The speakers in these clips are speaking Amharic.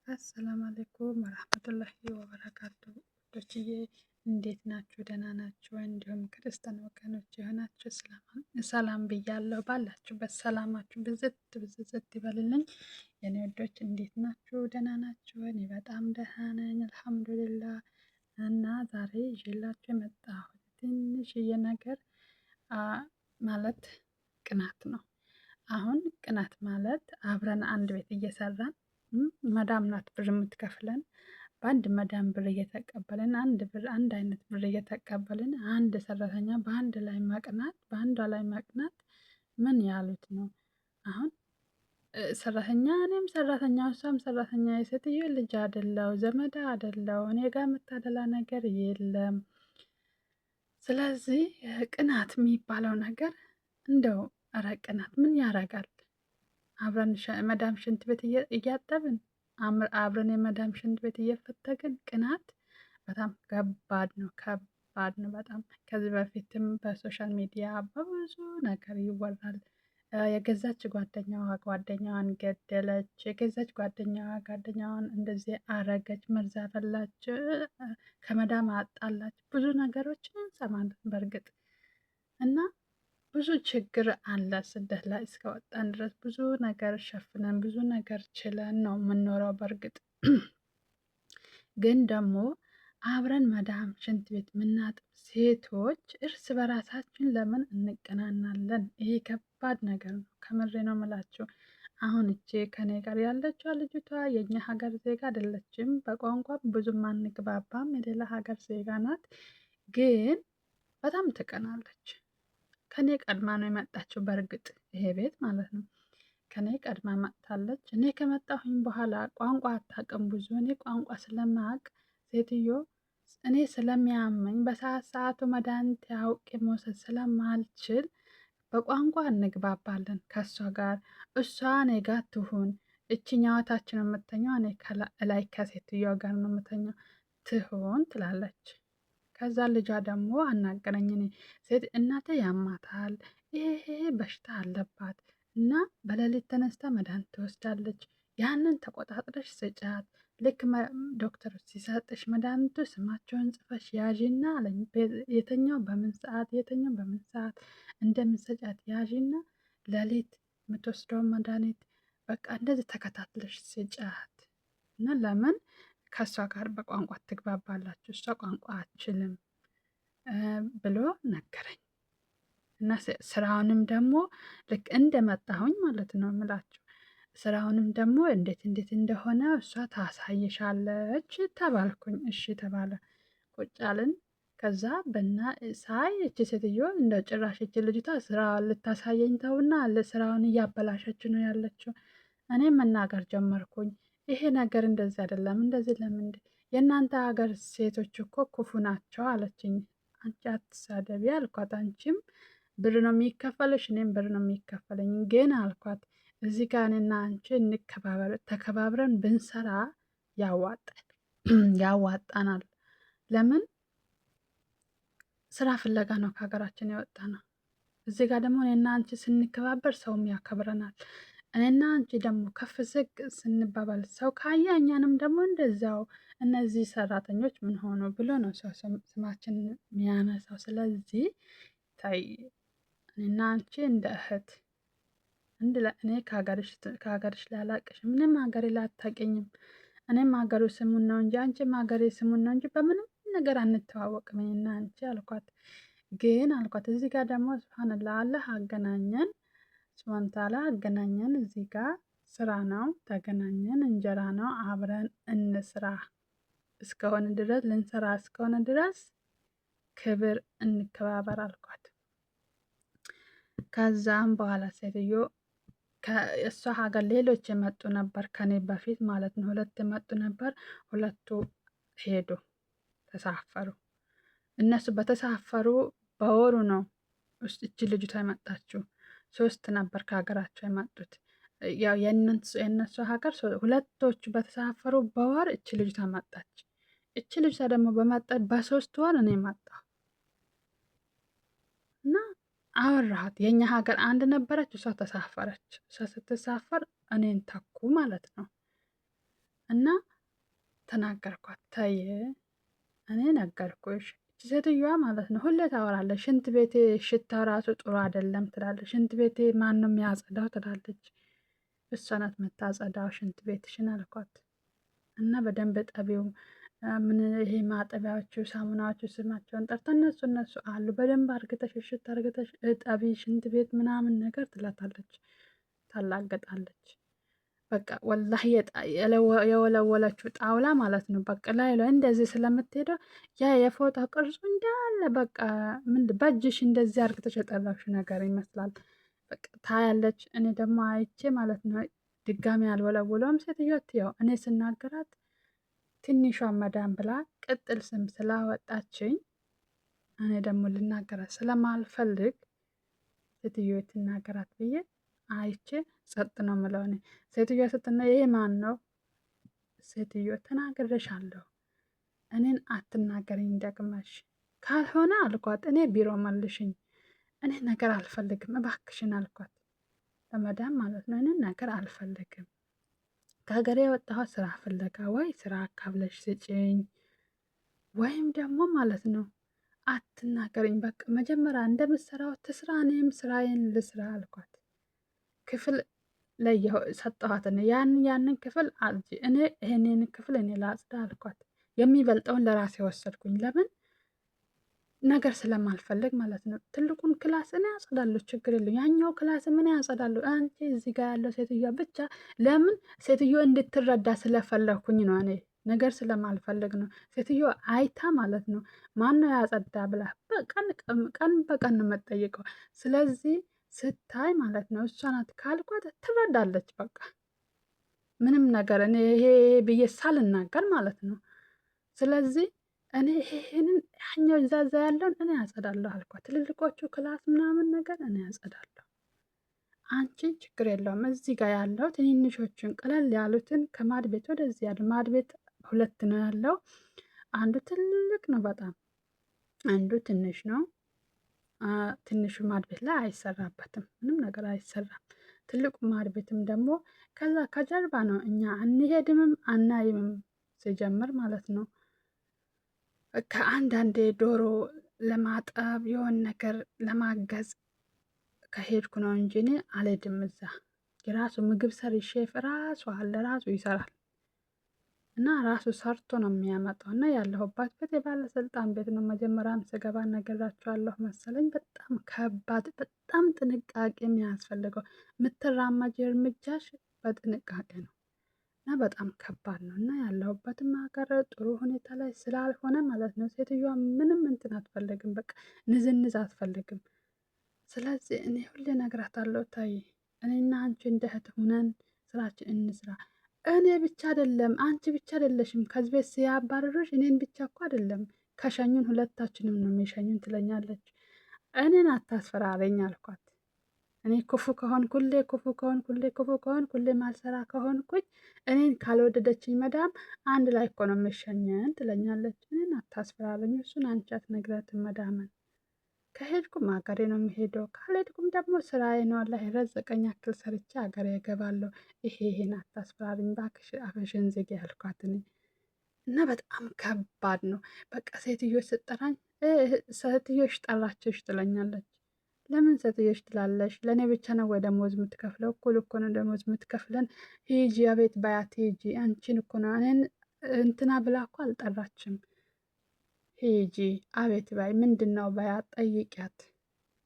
አሰላሙ አለይኩም ወራህመቱላሂ ወበረካቱ። ውዶችዬ እንዴት ናችሁ? ደህና ናችሁ? እንዲሁም ክርስቲያን ወገኖች የሆናችሁ ሰላም ብያለሁ። ባላችሁበት ሰላማችሁ ብዝት ብዝት ይበልልኝ። የኔ ወዶች እንዴት ናችሁ? ደህና ናችሁ? እኔ በጣም ደህና ነኝ አልሐምዱሊላህ። እና ዛሬ ይዤላችሁ የመጣሁት ትንሽዬ ነገር ማለት ቅናት ነው። አሁን ቅናት ማለት አብረን አንድ ቤት እየሰራን መዳም ናት ብር የምትከፍለን። በአንድ መዳም ብር እየተቀበልን አንድ አይነት ብር እየተቀበልን አንድ ሰራተኛ በአንዷ ላይ መቅናት ምን ያሉት ነው? አሁን ሰራተኛ እኔም ሰራተኛ እሷም ሰራተኛ የሴትዮ ልጅ አይደለው ዘመዳ አይደለው እኔ ጋር የምታደላ ነገር የለም። ስለዚህ ቅናት የሚባለው ነገር እንደው ኧረ ቅናት ምን ያደርጋል? አብረን መዳም ሽንት ቤት እያጠብን አብረን የመዳም ሽንት ቤት እየፈተግን ቅናት በጣም ከባድ ነው፣ ከባድ ነው በጣም። ከዚህ በፊትም በሶሻል ሚዲያ በብዙ ነገር ይወራል። የገዛች ጓደኛዋን ገደለች፣ የገዛች ጓደኛዋን እንደዚህ አረገች፣ መርዝ አፈላች፣ ከመዳም አጣላች፣ ብዙ ነገሮችን እንሰማለን በእርግጥ እና ብዙ ችግር አለ። ስደት ላይ እስከወጣን ድረስ ብዙ ነገር ሸፍነን ብዙ ነገር ችለን ነው የምንኖረው። በእርግጥ ግን ደግሞ አብረን መዳም ሽንት ቤት የምናጥብ ሴቶች እርስ በራሳችን ለምን እንቀናናለን? ይሄ ከባድ ነገር ነው። ከምሬ ነው የምላችሁ። አሁን እቼ ከኔ ጋር ያለችው ልጅቷ የኛ ሀገር ዜጋ አይደለችም። በቋንቋም ብዙም አንግባባም። የሌላ ሀገር ዜጋ ናት። ግን በጣም ትቀናለች። ከኔ ቀድማ ነው የመጣችው። በእርግጥ ይሄ ቤት ማለት ነው ከኔ ቀድማ መጥታለች። እኔ ከመጣሁኝ በኋላ ቋንቋ አታውቅም ብዙ። እኔ ቋንቋ ስለማያውቅ ሴትዮ እኔ ስለሚያመኝ በሰዓቱ መድኃኒት አውቄ መውሰድ ስለማልችል በቋንቋ እንግባባለን ከእሷ ጋር። እሷ እኔ ጋር ትሁን፣ እችኛዋ ታች ነው የምተኛው፣ እኔ ላይ ከሴትዮ ጋር ነው የምተኛው ትሁን ትላለች። ከዛ ልጇ ደግሞ አናገረኝ። እኔ ሴት እናቴ ያማታል፣ ይሄ በሽታ አለባት እና በሌሊት ተነስታ መድኃኒት ትወስዳለች። ያንን ተቆጣጥረሽ ስጫት። ልክ ዶክተር ሲሰጥሽ መድኃኒቱ ስማቸውን ጽፈሽ ያዥና አለኝ። የተኛው በምን ሰዓት እንደምሰጫት ያዥና ሌሊት የምትወስደውን መድኃኒት በቃ እንደዚህ ተከታትለሽ ስጫት እና ለምን ከእሷ ጋር በቋንቋ ትግባባላችሁ፣ እሷ ቋንቋ አትችልም ብሎ ነገረኝ። እና ስራውንም ደግሞ ልክ እንደመጣሁኝ ማለት ነው የምላችሁ፣ ስራውንም ደግሞ እንዴት እንደሆነ እሷ ታሳይሻለች ተባልኩኝ። እሺ ተባለ። ቁጭ አልን። ከዛ ሳይ እቺ ሴትዮ እንደ ጭራሽ እቺ ልጅቷ ስራ ልታሳየኝ ተውና ስራውን እያበላሸች ነው ያለችው። እኔ መናገር ጀመርኩኝ። ይሄ ነገር እንደዚህ አይደለም፣ እንደዚህ ለምን የእናንተ ሀገር ሴቶች እኮ ክፉ ናቸው አለችኝ። አንቺ አትሳደቢ አልኳት። አንቺም ብር ነው የሚከፈልሽ፣ እኔም ብር ነው የሚከፈለኝ። ግን አልኳት እዚህ ጋር እኔና አንቺ ተከባብረን ብንሰራ ያዋጣናል። ለምን ስራ ፍለጋ ነው ከሀገራችን የወጣ ነው። እዚህ ጋር ደግሞ እኔና አንቺ ስንከባበር ሰውም ያከብረናል። እኔና አንቺ ደግሞ ከፍ ዝቅ ስንባባል ሰው ካየ እኛንም ደግሞ እንደዛው እነዚህ ሰራተኞች ምን ሆኑ ብሎ ነው ሰው ስማችን የሚያነሳው። ስለዚህ ታይ እኔና አንቺ እንደ እህት እኔ ከሀገርሽ ላላቅሽ ምንም ሀገሬ ላታቀኝም። እኔም ሀገሩ ስሙን ነው እንጂ አንቺም ሀገሬ ስሙን ነው እንጂ በምንም ነገር አንተዋወቅም እኔና አንቺ አልኳት። ግን አልኳት እዚህ ጋር ደግሞ ስብሃንላ አላህ አገናኘን፣ ስብሃን ተዓላ አገናኘን። እዚህ ጋር ስራ ነው ተገናኘን፣ እንጀራ ነው አብረን እንስራ እስከሆነ ድረስ ልንሰራ እስከሆነ ድረስ ክብር እንከባበር አልኳት። ከዛም በኋላ ሴትዮ ከእሷ ሀገር ሌሎች የመጡ ነበር ከኔ በፊት ማለት ነው። 2 የመጡ ነበር። 2ቱ ሄዱ ተሳፈሩ። እነሱ በተሳፈሩ በወሩ ነው እቺ ልጅቷ የመጣችው። 3 ነበር ከሀገራቸው የመጡት። ያው የእነሱ ሀገር 2ቶቹ በተሳፈሩ በወር እቺ ልጅቷ መጣች። እቺ ልጅቷ ደግሞ በመጣች በ3 ወር እኔ መጣሁ እና አወራኋት። የኛ ሀገር አንድ ነበረች፣ እሷ ተሳፈረች። እሷ ስትሳፈር እኔን ተኩ ማለት ነው። እና ተናገርኳት። ተይ እኔ ነገርኩሽ፣ ሴትዮዋ ማለት ነው ሁሌ ታወራለች። ሽንት ቤቴ ሽታው ራሱ ጥሩ አይደለም ትላለች። ሽንት ቤቴ ማንም ያጸዳው ትላለች። እሷ ናት የምታጸዳው ሽንት ቤትሽን አልኳት። እና በደንብ ጠቢው ምን ይሄ ማጠቢያዎቹ ሳሙናዎቹ ስማቸውን ጠርታ እነሱ አሉ በደንብ አርግተሽ እሽት አርግተሽ እጠቢ ሽንት ቤት ምናምን ነገር ትላታለች፣ ታላገጣለች። በቃ ወላሂ የወለወለችው ጣውላ ማለት ነው። በቃ ላይ እንደዚህ ስለምትሄደው ያ የፎጣ ቅርጹ እንዳለ በቃ ምን በእጅሽ እንደዚህ አርግተሽ የጠረግሽ ነገር ይመስላል። በቃ ታያለች። እኔ ደግሞ አይቼ ማለት ነው ድጋሚ አልወለውለውም። ሴትዮ ያው እኔ ስናገራት ትንሿ መዳም ብላ ቅጥል ስም ስላወጣችኝ እኔ ደግሞ ልናገራት ስለማልፈልግ ሴትዮ ትናገራት ብዬ አይቼ ጸጥ ነው ምለው። እኔ ሴትዮ ስትና ይሄ ማን ነው? ሴትዮ ተናግሬሻለሁ፣ እኔን አትናገረኝ ደግመሽ፣ ካልሆነ አልኳት እኔ ቢሮ መልሽኝ፣ እኔ ነገር አልፈልግም እባክሽን አልኳት። ለመዳም ማለት ነው እኔን ነገር አልፈልግም፣ ከሀገሬ የወጣሁት ስራ ፍለጋ፣ ወይ ስራ አካብለሽ ስጭኝ ወይም ደግሞ ማለት ነው አትናገረኝ። በቃ መጀመሪያ እንደምትሰራው ትስራ፣ እኔም ስራዬን ልስራ አልኳት። ክፍል ለየሁ ሰጠኋት። ያንን ክፍል አጽጂ፣ እኔ ይሄንን ክፍል እኔ ላጽዳ አልኳት። የሚበልጠውን ለራሴ ወሰድኩኝ። ለምን ነገር ስለማልፈልግ ማለት ነው። ትልቁን ክላስ እኔ ያጸዳለሁ፣ ችግር የለም። ያኛው ክላስ ምን ያጸዳለሁ? አንቺ እዚህ ጋር ያለው ሴትዮዋ ብቻ ለምን ሴትዮ እንድትረዳ ስለፈለግኩኝ ነው። እኔ ነገር ስለማልፈልግ ነው። ሴትዮ አይታ ማለት ነው ማን ነው ያጸዳ ብላ ቀን በቀን ነው የምትጠይቀው። ስለዚህ ስታይ ማለት ነው እሷ ናት ካልኳት ትረዳለች። በቃ ምንም ነገር እኔ ይሄ ብዬ ሳልናገር ማለት ነው። ስለዚህ እኔ ይሄንን ያኛው እዛዛ ያለውን እኔ ያጸዳለሁ አልኳት። ትልልቆቹ ክላስ ምናምን ነገር እኔ ያጸዳለሁ፣ አንቺ ችግር የለውም። እዚህ ጋር ያለው ትንንሾቹን ቀለል ያሉትን ከማድ ቤት ወደዚህ ያለ ማድ ቤት 2 ነው ያለው። አንዱ ትልቅ ነው በጣም፣ አንዱ ትንሽ ነው። ትንሹ ማድ ቤት ላይ አይሰራበትም፣ ምንም ነገር አይሰራም። ትልቁ ማድ ቤትም ደግሞ ከዛ ከጀርባ ነው። እኛ አንሄድምም አናይምም ሲጀምር ማለት ነው። ከአንዳንዴ ዶሮ ለማጠብ የሆን ነገር ለማገዝ ከሄድኩ ነው እንጂ እኔ አልሄድም። እዛ የራሱ ምግብ ሰሪ ሼፍ ራሱ አለ፣ ራሱ ይሰራል እና ራሱ ሰርቶ ነው የሚያመጣው። እና ያለሁባት ቤት የባለስልጣን ቤት ነው። መጀመሪያም ስገባ ነገራቸዋለሁ መሰለኝ። በጣም ከባድ፣ በጣም ጥንቃቄ የሚያስፈልገው የምትራመጅ እርምጃሽ በጥንቃቄ ነው እና በጣም ከባድ ነው። እና ያለሁበትም ሀገር ጥሩ ሁኔታ ላይ ስላልሆነ ማለት ነው ሴትዮዋ ምንም እንትን አትፈልግም፣ በቃ ንዝንዝ አትፈልግም። ስለዚህ እኔ ሁሌ እነግራታለሁ ታይ እኔና አንቺ እንደ እህት ሁነን ስራችን እንስራ። እኔ ብቻ አይደለም አንቺ ብቻ አይደለሽም ከዚህ ቤት ሲያባረሩሽ እኔን ብቻ እኮ አይደለም ከሸኙን ሁለታችንም ነው የሚሸኙን ትለኛለች። እኔን አታስፈራረኝ አልኳት። እኔ ክፉ ከሆን ሁሌ ክፉ ከሆን ሁሌ ክፉ ከሆን ሁሌ ማልሰራ ከሆንኩኝ እኔን ካልወደደችኝ መዳም አንድ ላይ እኮ ነው የምሸኘን ትለኛለች። እኔን አታስፈራረኝ፣ እሱን አንቺ አትነግራትም መዳምን። ከሄድኩም ሀገሬ ነው የሚሄደው፣ ካልሄድኩም ደግሞ ስራዬ ነው። አላህ የረዘቀኝ ያክል ሰርቼ ሀገሬ እገባለሁ። ይሄን አታስፈራሪኝ እባክሽ አፍሽን ዝጊ ያልኳት እኔ። እና በጣም ከባድ ነው። በቃ ሴትዮሽ ስጠራኝ ሴትዮሽ ጠራችሽ ትለኛለች። ለምን ሴትዮሽ ትላለሽ? ለእኔ ብቻ ነው ወይ ደሞዝ የምትከፍለው? እኩል እኮ ነው ደሞዝ የምትከፍለን። ሂጂ አቤት ባያት ሂጂ፣ አንቺን እኮ ነው እኔን እንትና ብላ እኮ አልጠራችም። ሂጂ አቤት ባይ ምንድን ነው ባያት ጠይቂያት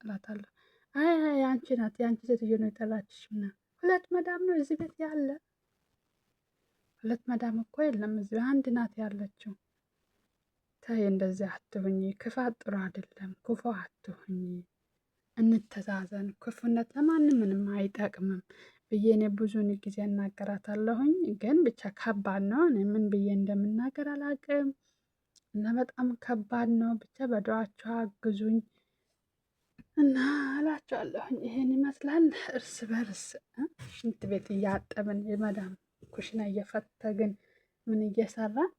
እላታለሁ። አይ አንቺ ናት የአንቺ ሴትዮ ነው የጠራችሽ ምናምን። 2 መዳም ነው እዚህ ቤት ያለ? 2 መዳም እኮ የለም እዚህ አንድ ናት ያለችው። ተይ እንደዚህ አትሁኝ፣ ክፋት ጥሩ አይደለም፣ ክፉ አትሁኝ፣ እንተዛዘን፣ ክፉነት ለማንም ምንም አይጠቅምም ብዬ እኔ ብዙን ጊዜ እናገራታለሁኝ። ግን ብቻ ከባድ ነው። እኔ ምን ብዬ እንደምናገር አላቅም። እና በጣም ከባድ ነው። ብቻ በዱዓችሁ አግዙኝ እና እላችኋለሁኝ። ይሄን ይመስላል። እርስ በርስ ሽንት ቤት እያጠብን የመዳም ኩሽና እየፈተግን ምን እየሰራን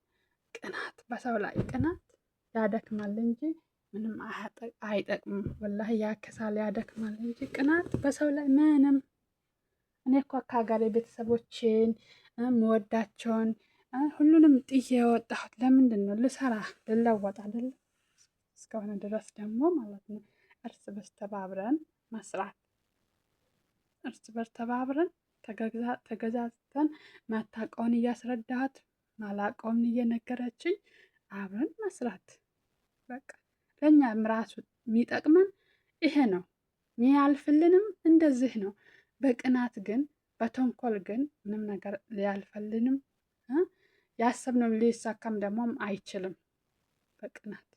ቅናት፣ በሰው ላይ ቅናት ያደክማል እንጂ ምንም አይጠቅምም። ወላሂ ያከሳል፣ ያደክማል እንጂ ቅናት በሰው ላይ ምንም። እኔ እኮ ከሀገሬ ቤተሰቦቼን መወዳቸውን ሁሉንም ጥዬ የወጣሁት ለምንድን ነው? ልሰራ ልለወጥ አይደለም እስከሆነ ድረስ ደግሞ ማለት ነው እርስ በርስ ተባብረን መስራት፣ እርስ በርስ ተባብረን ተገዛዝተን ማታውቀውን እያስረዳሃት ማላውቀውን እየነገረችኝ አብረን መስራት። በቃ ለእኛም ራሱ የሚጠቅመን ይሄ ነው። የሚያልፍልንም እንደዚህ ነው። በቅናት ግን በተንኮል ግን ምንም ነገር ሊያልፈልንም ያሰብነው ሊሳካም ደግሞም አይችልም። በቅናት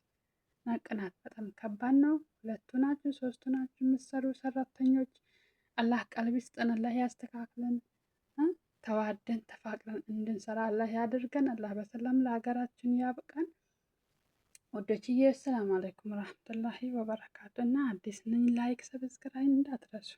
እና ቅናት በጣም ከባድ ነው። ሁለቱ ናችሁ ሶስቱ ናችሁ የምትሰሩ ሰራተኞች አላህ ቀልብ ይስጠን፣ አላህ ያስተካክለን። ተዋደን ተፋቅረን እንድንሰራ አላህ ያድርገን። አላህ በሰላም ለሀገራችን ያብቃን። ወዶችዬ ሰላም አለይኩም ወራህመቱላሂ ወበረካቱ። እና አዲስ ነኝ፣ ላይክ ሰብስክራይብ እንዳትረሱ።